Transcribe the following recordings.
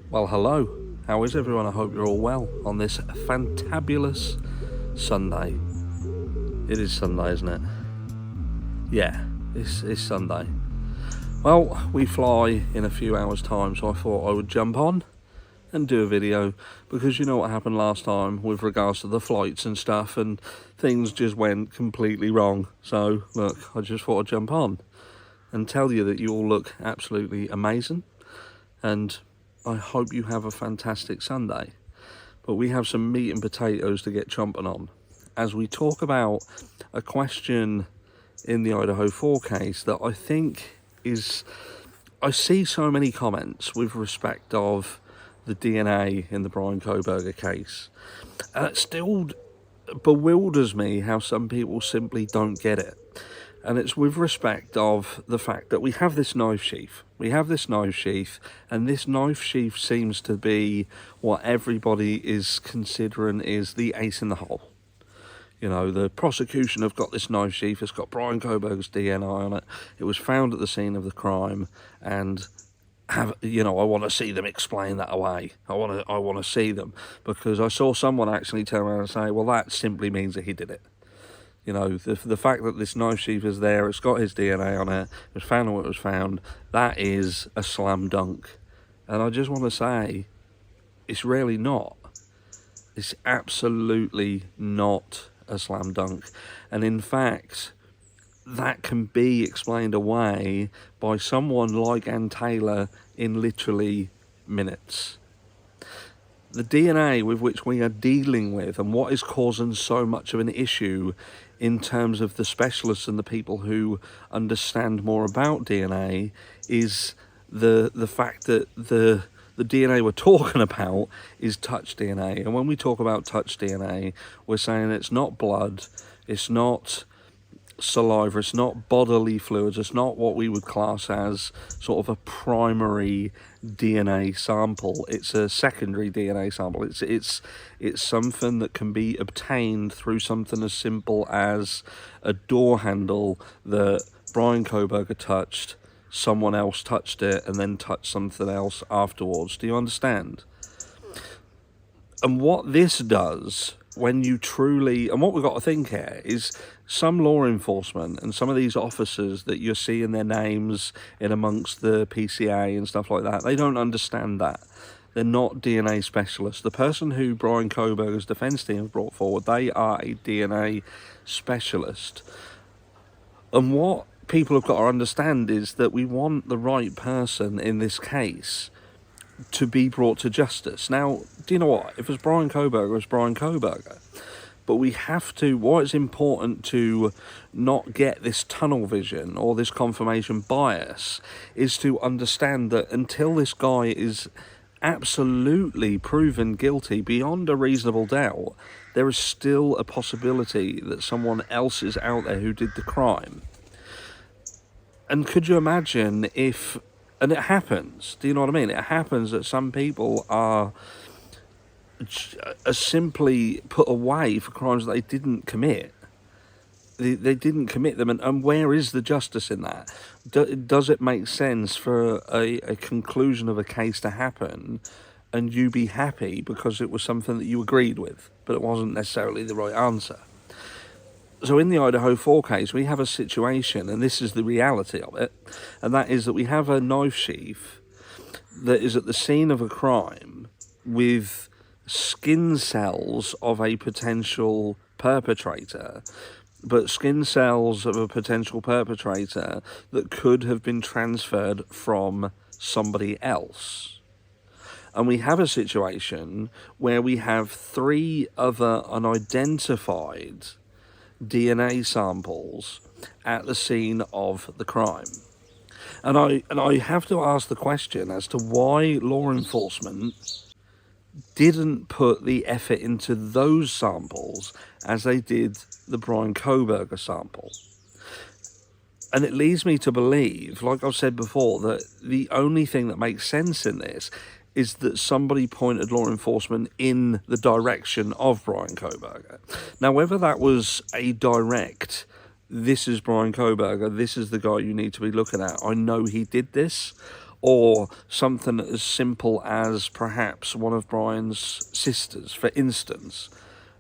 Well, hello. How is everyone? I hope you're all well on this fantabulous Sunday. It is Sunday, isn't it? Yeah, it's Sunday. Well, we fly in a few hours' time, so I thought I would jump on and do a video, because you know what happened last time with regards to the flights and stuff, and things just went completely wrong. So, look, I just thought I'd jump on and tell you that you all look absolutely amazing, and I hope you have a fantastic Sunday. But we have some meat and potatoes to get chomping on as we talk about a question in the Idaho4 case that I think is... I see so many comments with respect of the DNA in the Brian Kohberger case, and it still bewilders me how some people simply don't get it. And it's with respect of the fact that we have this knife sheath. And this knife sheath seems to be what everybody is considering is the ace in the hole. You know, the prosecution have got this knife sheath. It's got Brian Kohberger's DNA on it. It was found at the scene of the crime, and I want to see them explain that away. I want to see them, because I saw someone actually turn around and say, well, that simply means that he did it. You know, the fact that this knife sheath is there, it's got his DNA on it, it was found when it was found, that is a slam dunk. And I just want to say, it's really not. It's absolutely not a slam dunk. And in fact, that can be explained away by someone like Ann Taylor in literally minutes. The DNA with which we are dealing with, and what is causing so much of an issue in terms of the specialists and the people who understand more about DNA, is the fact that the DNA we're talking about is touch DNA. And when we talk about touch DNA, we're saying it's not blood, it's not saliva, it's not bodily fluids, it's not what we would class as sort of a primary DNA sample. It's a secondary DNA sample. It's something that can be obtained through something as simple as a door handle that Brian Kohberger touched, someone else touched it, and then touched something else afterwards. Do you understand? And what this does, when you truly... And what we've got to think here is some law enforcement and some of these officers that you're seeing their names in amongst the PCA and stuff like that, they don't understand that. They're not DNA specialists. The person who Brian Kohberger's defence team have brought forward, they are a DNA specialist. And what people have got to understand is that we want the right person in this case to be brought to justice. Now, do you know what? If it's Brian Kohberger, it's Brian Kohberger. But we have to... Why it's important to not get this tunnel vision or this confirmation bias is to understand that until this guy is absolutely proven guilty beyond a reasonable doubt, there is still a possibility that someone else is out there who did the crime. And could you imagine if... And it happens, do you know what I mean? It happens that some people are simply put away for crimes that they didn't commit. They didn't commit them, and where is the justice in that? Does it make sense for a conclusion of a case to happen and you be happy because it was something that you agreed with, but it wasn't necessarily the right answer? So in the Idaho4 case, we have a situation, and this is the reality of it, and that is that we have a knife sheath that is at the scene of a crime with skin cells of a potential perpetrator, but skin cells of a potential perpetrator that could have been transferred from somebody else. And we have a situation where we have 3 other unidentified DNA samples at the scene of the crime. And I have to ask the question as to why law enforcement didn't put the effort into those samples as they did the Brian Kohberger sample. And it leads me to believe, like I've said before, that the only thing that makes sense in this is that somebody pointed law enforcement in the direction of Brian Kohberger. Now, whether that was a direct, this is Brian Kohberger, this is the guy you need to be looking at, I know he did this, Or something as simple as perhaps one of Brian's sisters, for instance,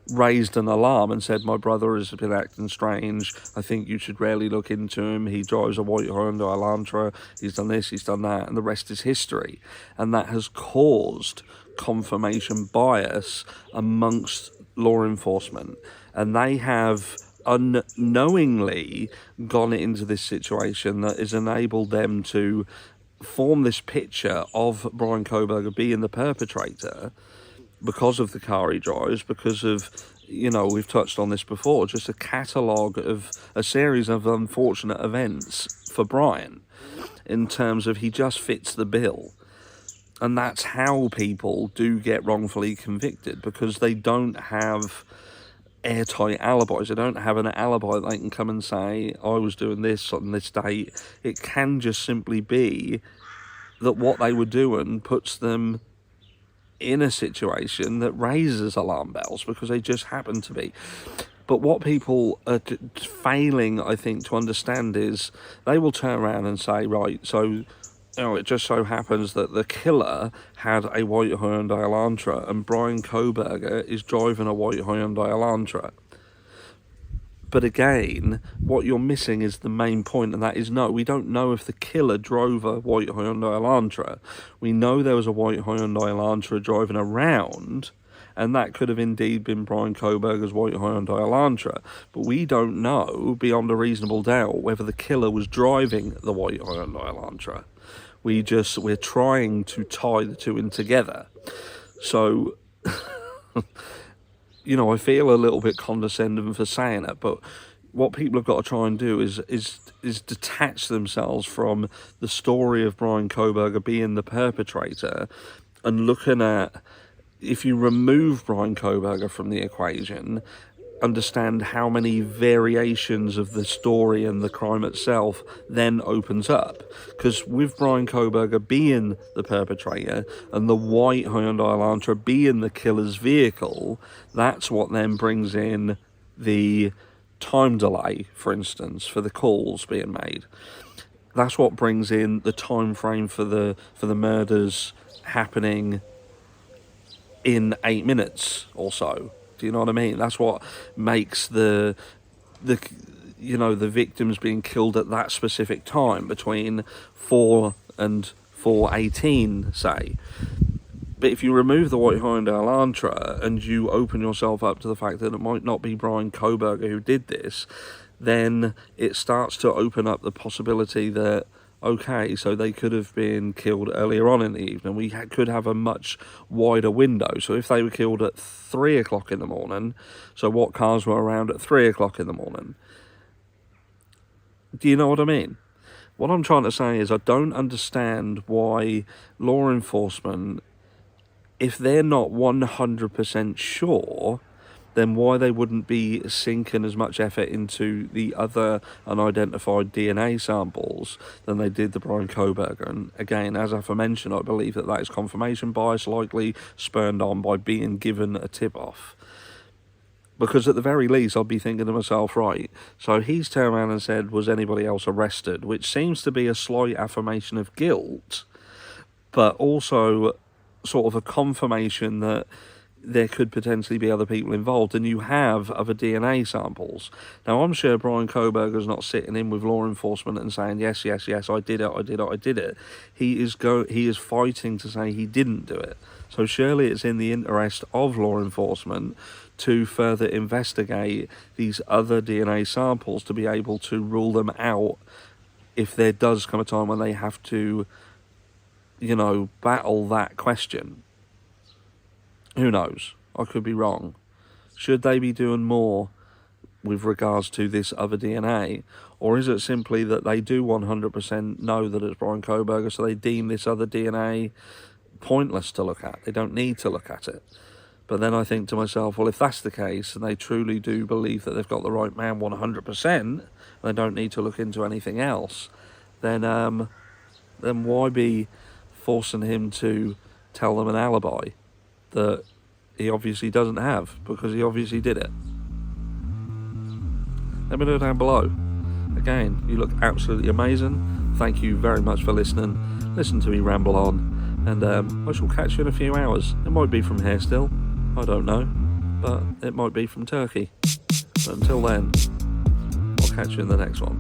raised an alarm and said, my brother has been acting strange, I think you should really look into him, he drives a white Hyundai Elantra, he's done this, he's done that, and the rest is history. And that has caused confirmation bias amongst law enforcement, and they have unknowingly gone into this situation that has enabled them to form this picture of Brian Kohberger being the perpetrator because of the car he drives, because of, we've touched on this before, just a catalogue of a series of unfortunate events for Brian, in terms of he just fits the bill. And that's how people do get wrongfully convicted, because they don't have airtight alibis. They don't have an alibi that they can come and say, I was doing this on this date. It can just simply be that what they were doing puts them in a situation that raises alarm bells because they just happen to be. But what people are failing, I think, to understand is they will turn around and say, right, so it just so happens that the killer had a white Hyundai Elantra and Brian Kohberger is driving a white Hyundai Elantra. But again, what you're missing is the main point, and that is no, we don't know if the killer drove a white Hyundai Elantra. We know there was a white Hyundai Elantra driving around, and that could have indeed been Brian Kohberger's white Hyundai Elantra. But we don't know, beyond a reasonable doubt, whether the killer was driving the white Hyundai Elantra. We're trying to tie the two in together. So, I feel a little bit condescending for saying it, but what people have got to try and do is detach themselves from the story of Brian Kohberger being the perpetrator and looking at, if you remove Brian Kohberger from the equation, understand how many variations of the story and the crime itself then opens up. Because with Brian Kohberger being the perpetrator and the white Hyundai Elantra being the killer's vehicle, that's what then brings in the time delay, for instance, for the calls being made. That's what brings in the time frame for the murders happening in 8 minutes or so. Do you know what I mean? That's what makes the victims being killed at that specific time, between 4 and 4:18, say. But if you remove the white Hyundai Elantra and you open yourself up to the fact that it might not be Brian Kohberger who did this, then it starts to open up the possibility that, okay, so they could have been killed earlier on in the evening. We could have a much wider window. So if they were killed at 3 o'clock in the morning, so what cars were around at 3 o'clock in the morning? Do you know what I mean? What I'm trying to say is I don't understand why law enforcement, if they're not 100% sure, then why they wouldn't be sinking as much effort into the other unidentified DNA samples than they did the Brian Kohberger. And again, as I've mentioned, I believe that is confirmation bias, likely spurned on by being given a tip-off. Because at the very least, I'd be thinking to myself, right, so he's turned around and said, was anybody else arrested? Which seems to be a slight affirmation of guilt, but also sort of a confirmation that there could potentially be other people involved, and you have other DNA samples. Now, I'm sure Brian Kohberger's not sitting in with law enforcement and saying, yes, I did it. He is fighting to say he didn't do it. So surely it's in the interest of law enforcement to further investigate these other DNA samples to be able to rule them out if there does come a time when they have to, battle that question. Who knows? I could be wrong. Should they be doing more with regards to this other DNA? Or is it simply that they do 100% know that it's Brian Kohberger, so they deem this other DNA pointless to look at? They don't need to look at it. But then I think to myself, well, if that's the case, and they truly do believe that they've got the right man 100%, and they don't need to look into anything else, then why be forcing him to tell them an alibi that he obviously doesn't have, because he obviously did it? Let me know down below. Again, you look absolutely amazing. Thank you very much for listening. listen to me ramble on, and I shall catch you in a few hours. It might be from here still, I don't know, but it might be from Turkey. But until then, I'll catch you in the next one.